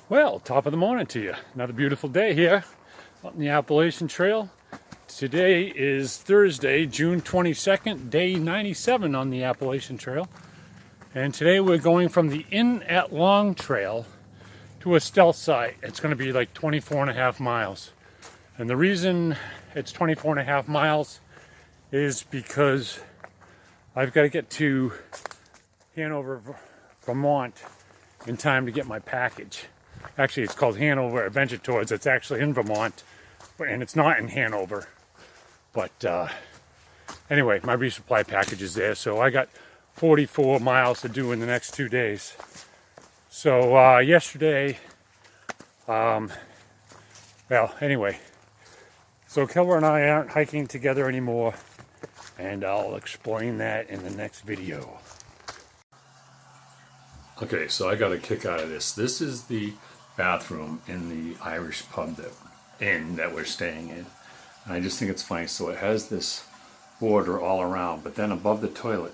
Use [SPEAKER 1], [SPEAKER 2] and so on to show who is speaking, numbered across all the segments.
[SPEAKER 1] Well, top of the morning to you. Another beautiful day here on the Appalachian Trail. Today is Thursday, June 22nd, day 97 on the Appalachian Trail. And today we're going from the Inn at Long Trail to a stealth site. It's going to be like 24 and a half miles. And the reason it's 24 and a half miles is because I've got to get to Hanover, Vermont in time to get my package. Actually, it's called Hanover Adventure Tours. It's actually in Vermont, and it's not in Hanover. But anyway, my resupply package is there, so I got 44 miles to do in the next 2 days. So yesterday, so Kilroy and I aren't hiking together anymore, and I'll explain that in the next video.
[SPEAKER 2] Okay, so I got a kick out of this. This is the bathroom in the Irish pub that we're staying in. And I just think it's funny. So it has this border all around, but then above the toilet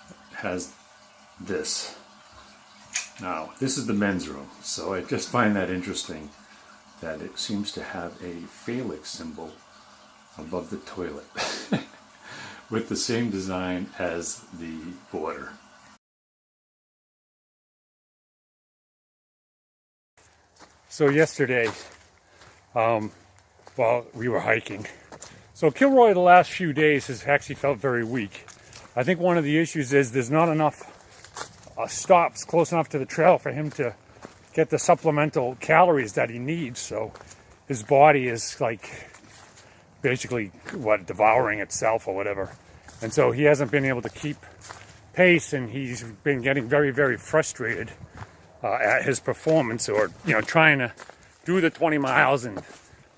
[SPEAKER 2] it has this. Now, this is the men's room. So I just find that interesting that it seems to have a phallic symbol above the toilet with the same design as the border.
[SPEAKER 1] So yesterday, we were hiking. So Kilroy the last few days has actually felt very weak. I think one of the issues is there's not enough stops close enough to the trail for him to get the supplemental calories that he needs. So his body is like basically devouring itself or whatever. And so he hasn't been able to keep pace, and he's been getting very, very frustrated at his performance, or trying to do the 20 miles and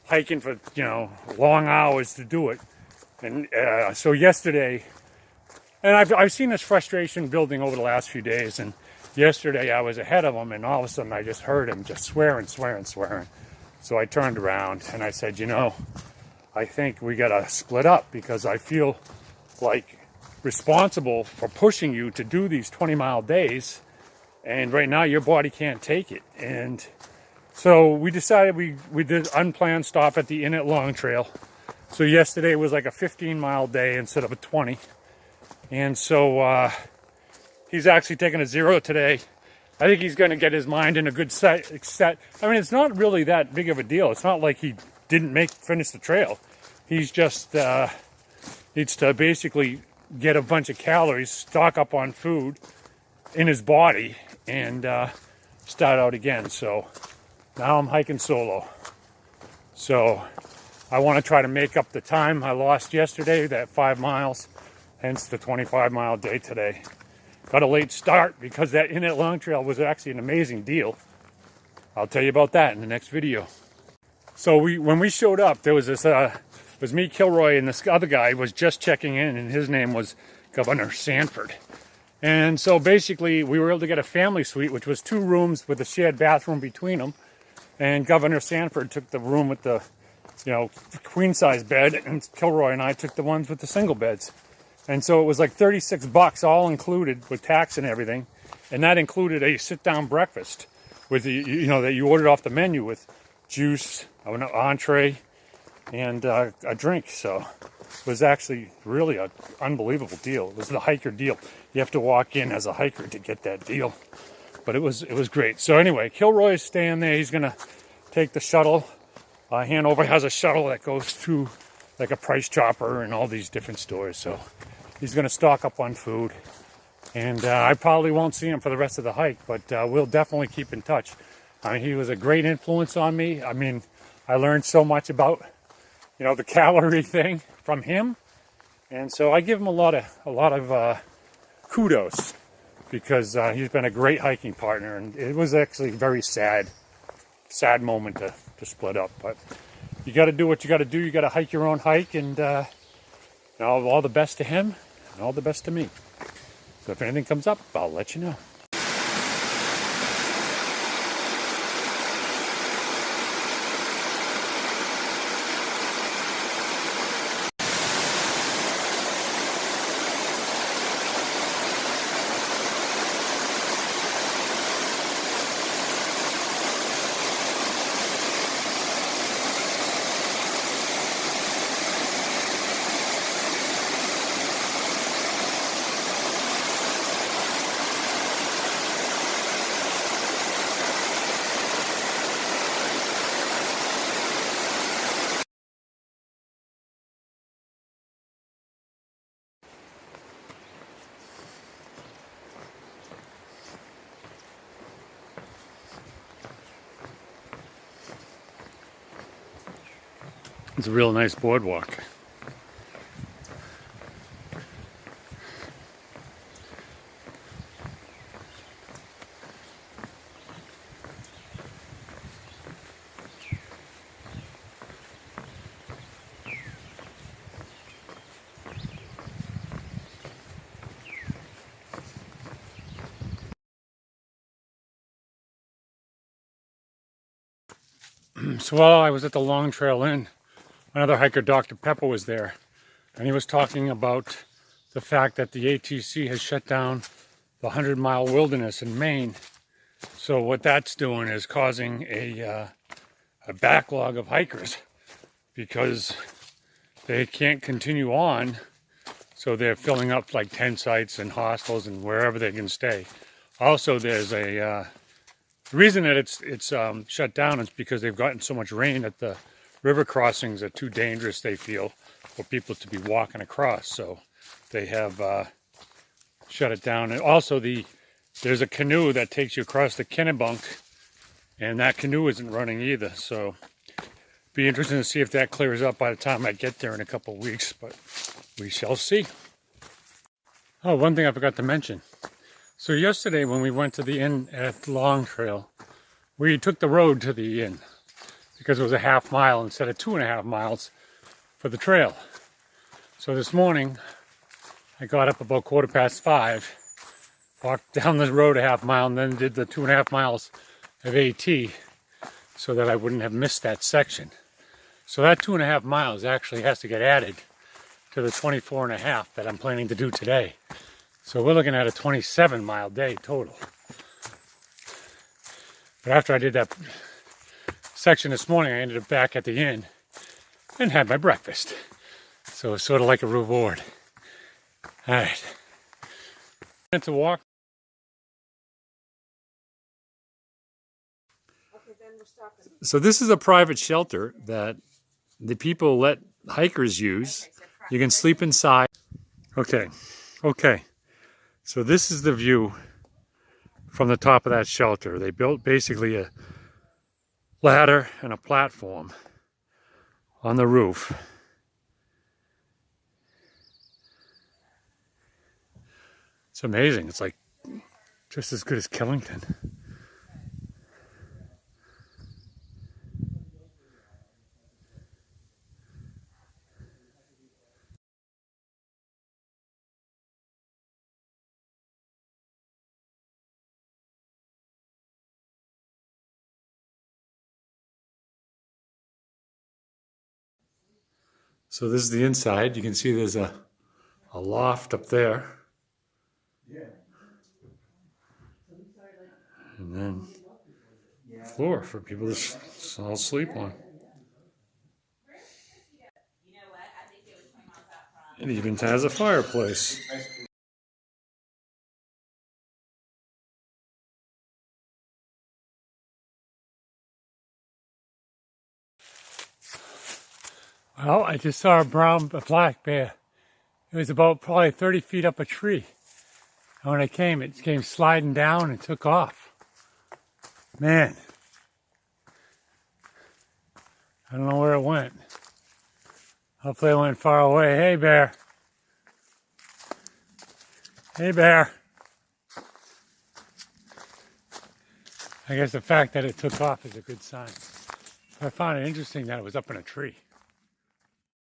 [SPEAKER 1] hiking for long hours to do it. And so yesterday, and I've seen this frustration building over the last few days, and yesterday I was ahead of him, and all of a sudden I just heard him just swearing. So I turned around and I said, I think we gotta split up, because I feel like responsible for pushing you to do these 20-mile days, and right now your body can't take it. And so we decided we did unplanned stop at the Inn at Long Trail. So yesterday was like a 15-mile day instead of a 20. And so he's actually taking a 0 today. I think he's going to get his mind in a good set. I mean, it's not really that big of a deal. It's not like he didn't finish the trail. He's just needs to basically get a bunch of calories, stock up on food in his body, and start out again. So now I'm hiking solo. So I want to try to make up the time I lost yesterday, that 5 miles, hence the 25-mile day today. Got a late start because that Inn at Long Trail was actually an amazing deal. I'll tell you about that in the next video. So when we showed up, there was this, it was me, Kilroy, and this other guy was just checking in, and his name was Governor Sanford. And so basically we were able to get a family suite, which was 2 rooms with a shared bathroom between them. And Governor Sanford took the room with the, queen-size bed, and Kilroy and I took the ones with the single beds. And so it was like $36 all included with tax and everything. And that included a sit-down breakfast with the, that you ordered off the menu with juice, an entree, and a drink. So it was actually really an unbelievable deal. It was the hiker deal. You have to walk in as a hiker to get that deal. But it was great. So anyway, Kilroy is staying there. He's going to take the shuttle. Hanover has a shuttle that goes through like a Price Chopper and all these different stores. So he's going to stock up on food. And I probably won't see him for the rest of the hike, but we'll definitely keep in touch. I mean, he was a great influence on me. I mean, I learned so much about, the calorie thing from him. And so I give him a lot of kudos, because he's been a great hiking partner, and it was actually a very sad moment to split up. But you got to do what you got to do. You got to hike your own hike, and all the best to him, and all the best to me. So if anything comes up, I'll let you know. It's a real nice boardwalk. So while I was at the Long Trail Inn, another hiker, Dr. Pepper, was there, and he was talking about the fact that the ATC has shut down the 100-mile wilderness in Maine. So what that's doing is causing a backlog of hikers because they can't continue on. So they're filling up like tent sites and hostels and wherever they can stay. Also, there's a the reason that it's shut down is because they've gotten so much rain that the river crossings are too dangerous, they feel, for people to be walking across. So they have shut it down. And also there's a canoe that takes you across the Kennebunk, and that canoe isn't running either. So be interesting to see if that clears up by the time I get there in a couple of weeks, but we shall see. Oh, one thing I forgot to mention. So yesterday when we went to the inn at Long Trail, we took the road to the inn because it was a half mile instead of 2.5 miles for the trail. So this morning I got up about 5:15, walked down the road a half mile, and then did the 2.5 miles of AT so that I wouldn't have missed that section. So that 2.5 miles actually has to get added to the 24.5 that I'm planning to do today. So we're looking at a 27-mile day total. But after I did that section this morning, I ended up back at the inn and had my breakfast. So it's sort of like a reward. All right. To walk. So this is a private shelter that the people let hikers use. You can sleep inside. Okay. So this is the view from the top of that shelter. They built basically a ladder and a platform on the roof. It's amazing. It's like just as good as Killington. So this is the inside. You can see there's a loft up there. And then floor for people to all sleep on. It even has a fireplace. Well, I just saw a black bear. It was about probably 30 feet up a tree. And when I came, it came sliding down and took off. Man. I don't know where it went. Hopefully it went far away. Hey, bear. Hey, bear. I guess the fact that it took off is a good sign. I found it interesting that it was up in a tree.